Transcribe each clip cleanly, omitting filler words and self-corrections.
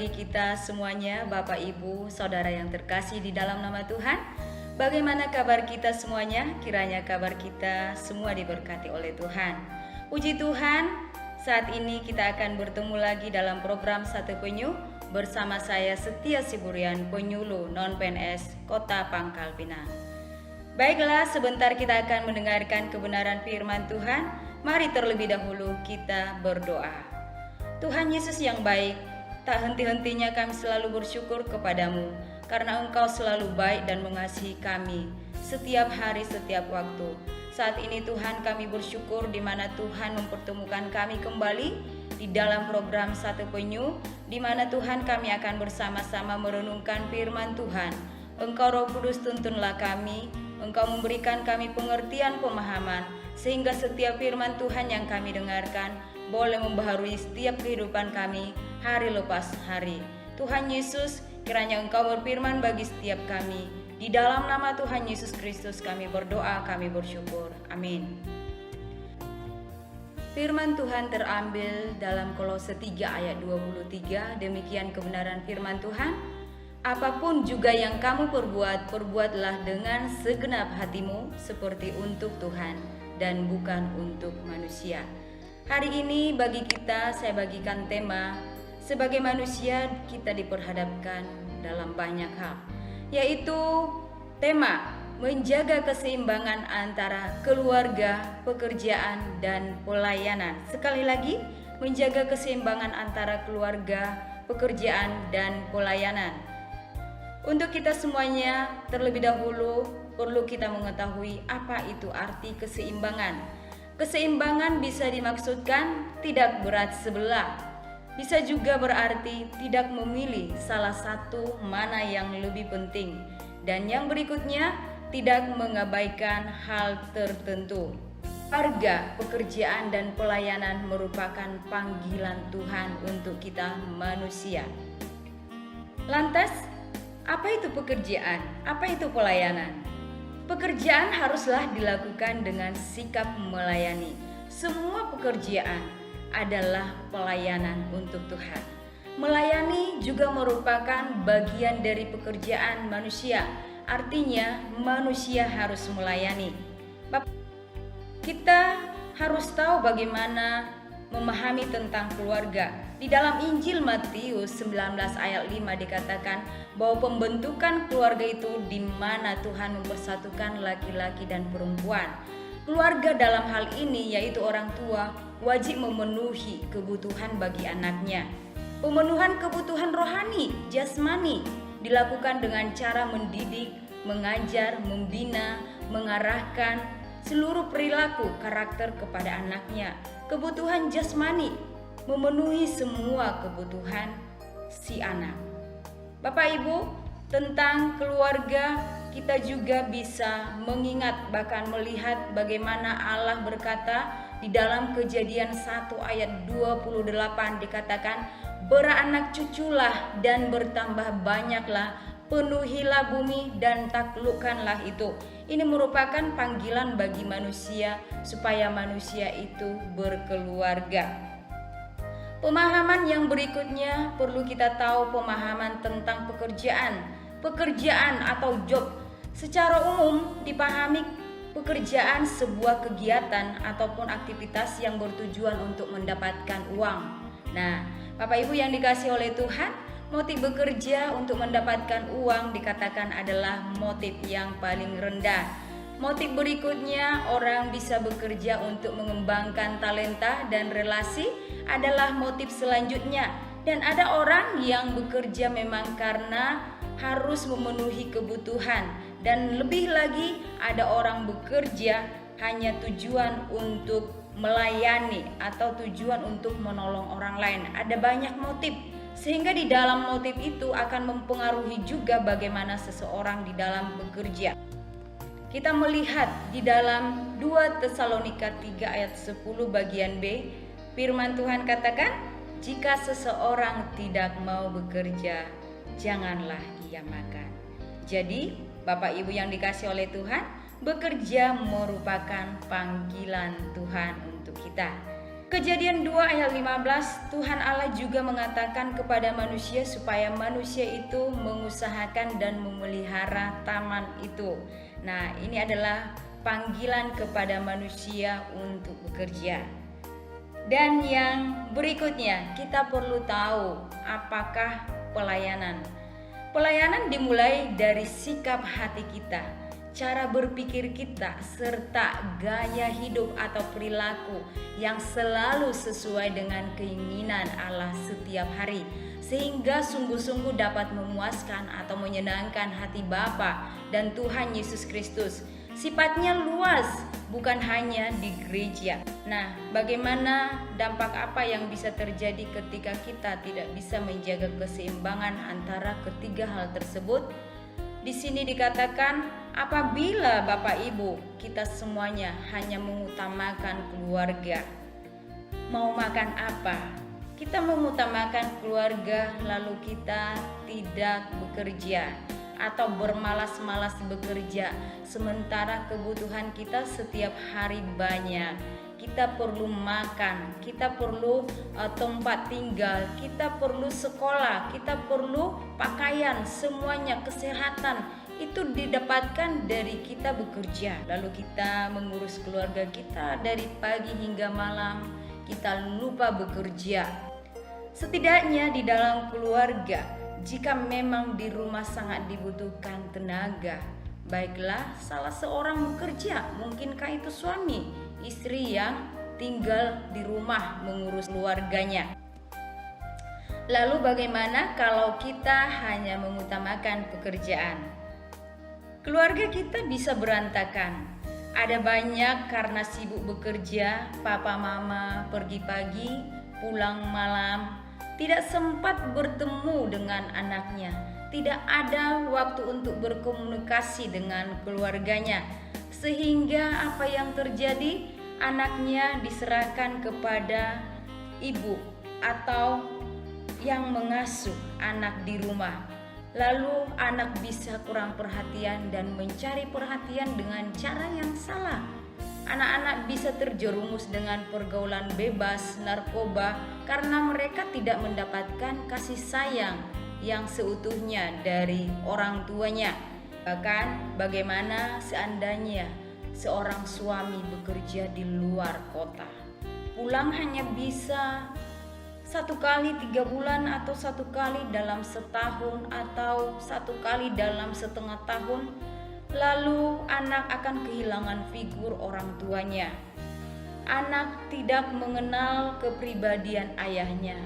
bagi kita semuanya, Bapak, Ibu, Saudara yang terkasih di dalam nama Tuhan. Bagaimana kabar kita semuanya? Kiranya kabar kita semua diberkati oleh Tuhan. Puji Tuhan, saat ini kita akan bertemu lagi dalam program Satu Penyu bersama saya Setia Siburian, penyuluh non-PNS Kota Pangkal Pinang. Baiklah, sebentar kita akan mendengarkan kebenaran firman Tuhan. Mari terlebih dahulu kita berdoa. Tuhan Yesus yang baik, tak henti-hentinya kami selalu bersyukur kepadamu, karena Engkau selalu baik dan mengasihi kami setiap hari, setiap waktu. Saat ini Tuhan, kami bersyukur di mana Tuhan mempertemukan kami kembali di dalam program Satu Penyu, di mana Tuhan kami akan bersama-sama merenungkan firman Tuhan. Engkau Roh Kudus tuntunlah kami, Engkau memberikan kami pengertian pemahaman, sehingga setiap firman Tuhan yang kami dengarkan boleh membaharui setiap kehidupan kami hari lepas hari. Tuhan Yesus, kiranya Engkau berfirman bagi setiap kami. Di dalam nama Tuhan Yesus Kristus kami berdoa, kami bersyukur. Amin. Firman Tuhan terambil dalam Kolose 3 ayat 23. Demikian kebenaran firman Tuhan. Apapun juga yang kamu perbuat, perbuatlah dengan segenap hatimu seperti untuk Tuhan dan bukan untuk manusia. Hari ini bagi kita, saya bagikan tema, sebagai manusia kita diperhadapkan dalam banyak hal, yaitu tema menjaga keseimbangan antara keluarga, pekerjaan, dan pelayanan. Sekali lagi, menjaga keseimbangan antara keluarga, pekerjaan, dan pelayanan. Untuk kita semuanya, terlebih dahulu perlu kita mengetahui apa itu arti keseimbangan. Keseimbangan bisa dimaksudkan tidak berat sebelah. Bisa juga berarti tidak memilih salah satu mana yang lebih penting. Dan yang berikutnya, tidak mengabaikan hal tertentu. Keluarga, pekerjaan, dan pelayanan merupakan panggilan Tuhan untuk kita manusia. Lantas, apa itu pekerjaan? Apa itu pelayanan? Pekerjaan haruslah dilakukan dengan sikap melayani. Semua pekerjaan adalah pelayanan untuk Tuhan. Melayani juga merupakan bagian dari pekerjaan manusia. Artinya manusia harus melayani. Kita harus tahu bagaimana memahami tentang keluarga. Di dalam Injil Matius 19 ayat 5 dikatakan bahwa pembentukan keluarga itu di mana Tuhan mempersatukan laki-laki dan perempuan. Keluarga dalam hal ini yaitu orang tua wajib memenuhi kebutuhan bagi anaknya. Pemenuhan kebutuhan rohani, jasmani dilakukan dengan cara mendidik, mengajar, membina, mengarahkan seluruh perilaku karakter kepada anaknya. Kebutuhan jasmani memenuhi semua kebutuhan si anak. Bapak Ibu, tentang keluarga kita juga bisa mengingat bahkan melihat bagaimana Allah berkata di dalam Kejadian 1 ayat 28 dikatakan, beranak cuculah dan bertambah banyaklah, penuhilah bumi dan taklukkanlah itu. Ini merupakan panggilan bagi manusia supaya manusia itu berkeluarga. Pemahaman yang berikutnya perlu kita tahu pemahaman tentang pekerjaan. Pekerjaan atau job secara umum dipahami pekerjaan sebuah kegiatan ataupun aktivitas yang bertujuan untuk mendapatkan uang. Nah, Bapak Ibu yang dikasihi oleh Tuhan, motif bekerja untuk mendapatkan uang dikatakan adalah motif yang paling rendah. Motif berikutnya, orang bisa bekerja untuk mengembangkan talenta dan relasi adalah motif selanjutnya. Dan ada orang yang bekerja memang karena harus memenuhi kebutuhan. Dan lebih lagi, ada orang bekerja hanya tujuan untuk melayani atau tujuan untuk menolong orang lain. Ada banyak motif. Sehingga di dalam motif itu akan mempengaruhi juga bagaimana seseorang di dalam bekerja. Kita melihat di dalam 2 Tesalonika 3 ayat 10 bagian B, firman Tuhan katakan, jika seseorang tidak mau bekerja, janganlah ia makan. Jadi, Bapak Ibu yang dikasihi oleh Tuhan, bekerja merupakan panggilan Tuhan untuk kita. Kejadian 2 ayat 15, Tuhan Allah juga mengatakan kepada manusia supaya manusia itu mengusahakan dan memelihara taman itu. Nah, ini adalah panggilan kepada manusia untuk bekerja. Dan yang berikutnya, kita perlu tahu apakah pelayanan. Pelayanan dimulai dari sikap hati kita, cara berpikir kita, serta gaya hidup atau perilaku yang selalu sesuai dengan keinginan Allah setiap hari, sehingga sungguh-sungguh dapat memuaskan atau menyenangkan hati Bapa dan Tuhan Yesus Kristus. Sifatnya luas, bukan hanya di gereja. Nah, bagaimana dampak apa yang bisa terjadi ketika kita tidak bisa menjaga keseimbangan antara ketiga hal tersebut? Di sini dikatakan, apabila Bapak Ibu kita semuanya hanya mengutamakan keluarga. Mau makan apa? Kita mengutamakan keluarga lalu kita tidak bekerja atau bermalas-malas bekerja, sementara kebutuhan kita setiap hari banyak. Kita perlu makan, kita perlu tempat tinggal, kita perlu sekolah, kita perlu pakaian, semuanya kesehatan itu didapatkan dari kita bekerja. Lalu kita mengurus keluarga kita dari pagi hingga malam, kita lupa bekerja. Setidaknya di dalam keluarga, jika memang di rumah sangat dibutuhkan tenaga, baiklah salah seorang bekerja, mungkinkah itu suami, istri yang tinggal di rumah mengurus keluarganya. Lalu bagaimana kalau kita hanya mengutamakan pekerjaan? Keluarga kita bisa berantakan. Ada banyak karena sibuk bekerja, papa mama pergi pagi, pulang malam, tidak sempat bertemu dengan anaknya, tidak ada waktu untuk berkomunikasi dengan keluarganya, sehingga apa yang terjadi, anaknya diserahkan kepada ibu atau yang mengasuh anak di rumah. Lalu anak bisa kurang perhatian dan mencari perhatian dengan cara yang salah. Anak-anak bisa terjerumus dengan pergaulan bebas, narkoba, karena mereka tidak mendapatkan kasih sayang yang seutuhnya dari orang tuanya. Bahkan bagaimana seandainya seorang suami bekerja di luar kota, pulang hanya bisa 1 kali 3 bulan atau 1 kali dalam setahun atau 1 kali dalam setengah tahun, lalu anak akan kehilangan figur orang tuanya. Anak tidak mengenal kepribadian ayahnya,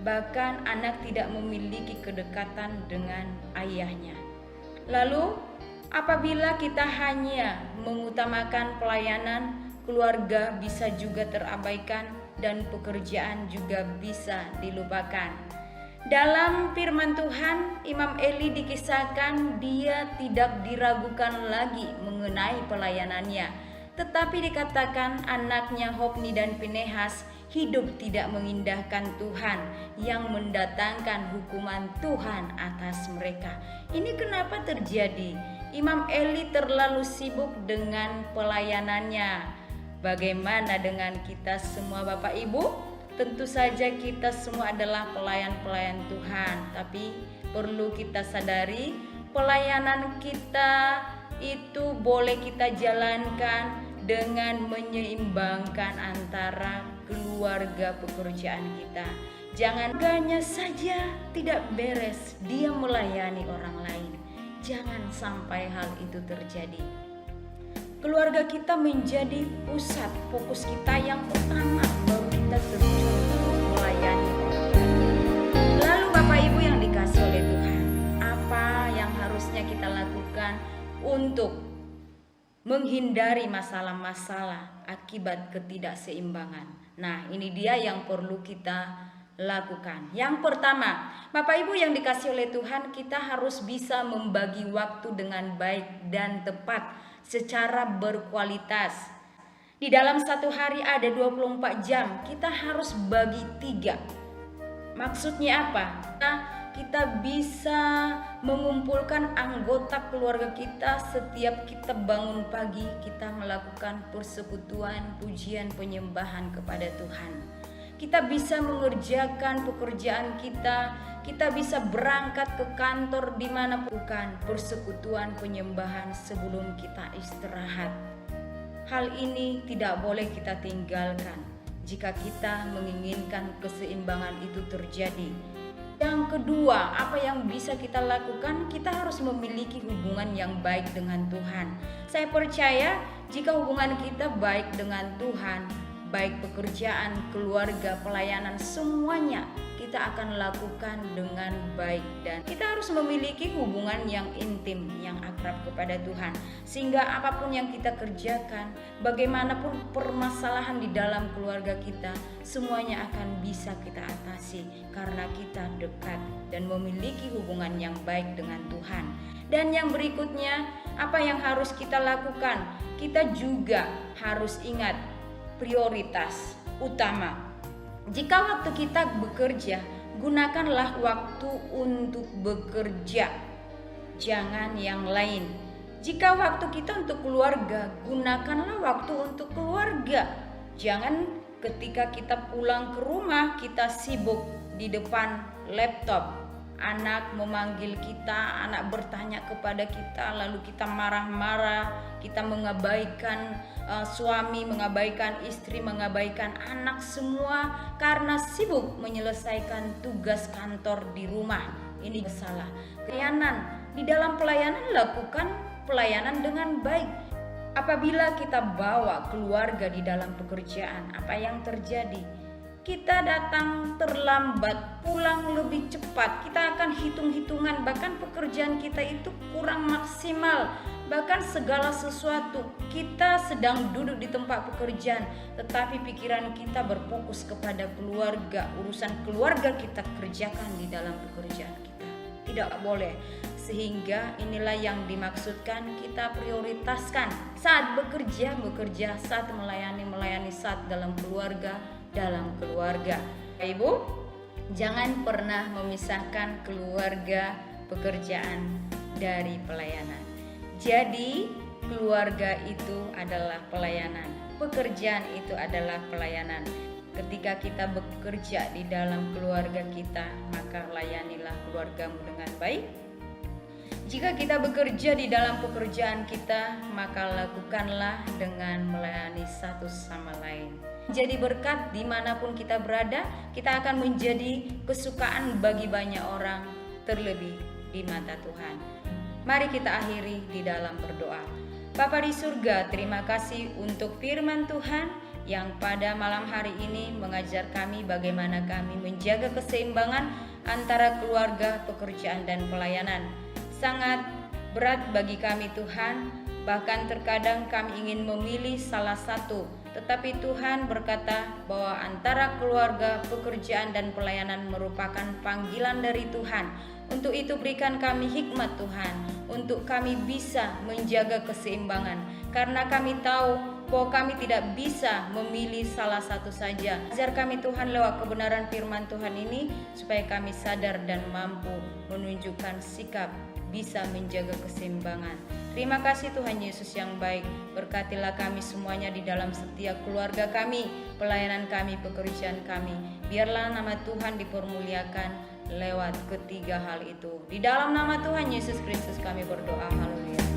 bahkan anak tidak memiliki kedekatan dengan ayahnya. Lalu apabila kita hanya mengutamakan pelayanan, keluarga bisa juga terabaikan dan pekerjaan juga bisa dilupakan. Dalam firman Tuhan, Imam Eli dikisahkan dia tidak diragukan lagi mengenai pelayanannya. Tetapi dikatakan anaknya Hofni dan Pinehas hidup tidak mengindahkan Tuhan yang mendatangkan hukuman Tuhan atas mereka. Ini kenapa terjadi? Imam Eli terlalu sibuk dengan pelayanannya. Bagaimana dengan kita semua Bapak Ibu? Tentu saja kita semua adalah pelayan-pelayan Tuhan, tapi perlu kita sadari pelayanan kita itu boleh kita jalankan dengan menyeimbangkan antara keluarga pekerjaan kita. Jangan hanya saja tidak beres dia melayani orang lain. Jangan sampai hal itu terjadi. Keluarga kita menjadi pusat fokus kita yang utama, baru kita terjun melayani orang lain. Lalu Bapak Ibu yang dikasih oleh Tuhan, apa yang harusnya kita lakukan untuk menghindari masalah-masalah akibat ketidakseimbangan? Nah, ini dia yang perlu kita lakukan. Yang pertama, Bapak Ibu yang dikasih oleh Tuhan, kita harus bisa membagi waktu dengan baik dan tepat secara berkualitas. Di dalam satu hari ada 24 jam, kita harus bagi 3. Maksudnya apa? kita bisa mengumpulkan anggota keluarga kita setiap kita bangun pagi, kita melakukan persekutuan, pujian, penyembahan kepada Tuhan. Kita bisa mengerjakan pekerjaan kita bisa berangkat ke kantor di mana bukan persekutuan, penyembahan sebelum kita istirahat. Hal ini tidak boleh kita tinggalkan jika kita menginginkan keseimbangan itu terjadi. Yang kedua, apa yang bisa kita lakukan? Kita harus memiliki hubungan yang baik dengan Tuhan. Saya percaya jika hubungan kita baik dengan Tuhan, baik pekerjaan, keluarga, pelayanan, semuanya kita akan lakukan dengan baik. Dan kita harus memiliki hubungan yang intim, yang akrab kepada Tuhan, sehingga apapun yang kita kerjakan, bagaimanapun permasalahan di dalam keluarga kita, semuanya akan bisa kita atasi karena kita dekat dan memiliki hubungan yang baik dengan Tuhan. Dan yang berikutnya, apa yang harus kita lakukan? Kita juga harus ingat prioritas utama. Jika waktu kita bekerja, gunakanlah waktu untuk bekerja, jangan yang lain. Jika waktu kita untuk keluarga, gunakanlah waktu untuk keluarga. Jangan ketika kita pulang ke rumah, kita sibuk di depan laptop. Anak memanggil kita, anak bertanya kepada kita, lalu kita marah-marah, kita mengabaikan suami, mengabaikan istri, mengabaikan anak semua karena sibuk menyelesaikan tugas kantor di rumah. Ini salah. Pelayanan, di dalam pelayanan lakukan pelayanan dengan baik. Apabila kita bawa keluarga di dalam pekerjaan, apa yang terjadi? Kita datang terlambat, pulang lebih cepat, kita akan hitung-hitungan, bahkan pekerjaan kita itu kurang maksimal, bahkan segala sesuatu kita sedang duduk di tempat pekerjaan, tetapi pikiran kita berfokus kepada keluarga, urusan keluarga kita kerjakan di dalam pekerjaan kita. Tidak boleh, sehingga inilah yang dimaksudkan kita prioritaskan saat bekerja, saat melayani, saat dalam keluarga. Ibu, jangan pernah memisahkan keluarga, pekerjaan dari pelayanan. Jadi keluarga itu adalah pelayanan, pekerjaan itu adalah pelayanan. Ketika kita bekerja di dalam keluarga kita, maka layanilah keluargamu dengan baik. Jika kita bekerja di dalam pekerjaan kita, maka lakukanlah dengan melayani satu sama lain. Jadi berkat dimanapun kita berada, kita akan menjadi kesukaan bagi banyak orang, terlebih di mata Tuhan. Mari kita akhiri di dalam berdoa. Bapa di surga, terima kasih untuk firman Tuhan yang pada malam hari ini mengajar kami bagaimana kami menjaga keseimbangan antara keluarga, pekerjaan, dan pelayanan. Sangat berat bagi kami Tuhan, bahkan terkadang kami ingin memilih salah satu, tetapi Tuhan berkata bahwa antara keluarga, pekerjaan, dan pelayanan merupakan panggilan dari Tuhan. Untuk itu berikan kami hikmat Tuhan, untuk kami bisa menjaga keseimbangan, karena kami tahu bahwa kami tidak bisa memilih salah satu saja. Ajar kami Tuhan lewat kebenaran firman Tuhan ini, supaya kami sadar dan mampu menunjukkan sikap bisa menjaga keseimbangan. Terima kasih Tuhan Yesus yang baik. Berkatilah kami semuanya di dalam setiap keluarga kami, pelayanan kami, pekerjaan kami. Biarlah nama Tuhan dipermuliakan lewat ketiga hal itu. Di dalam nama Tuhan Yesus Kristus kami berdoa. Haleluya.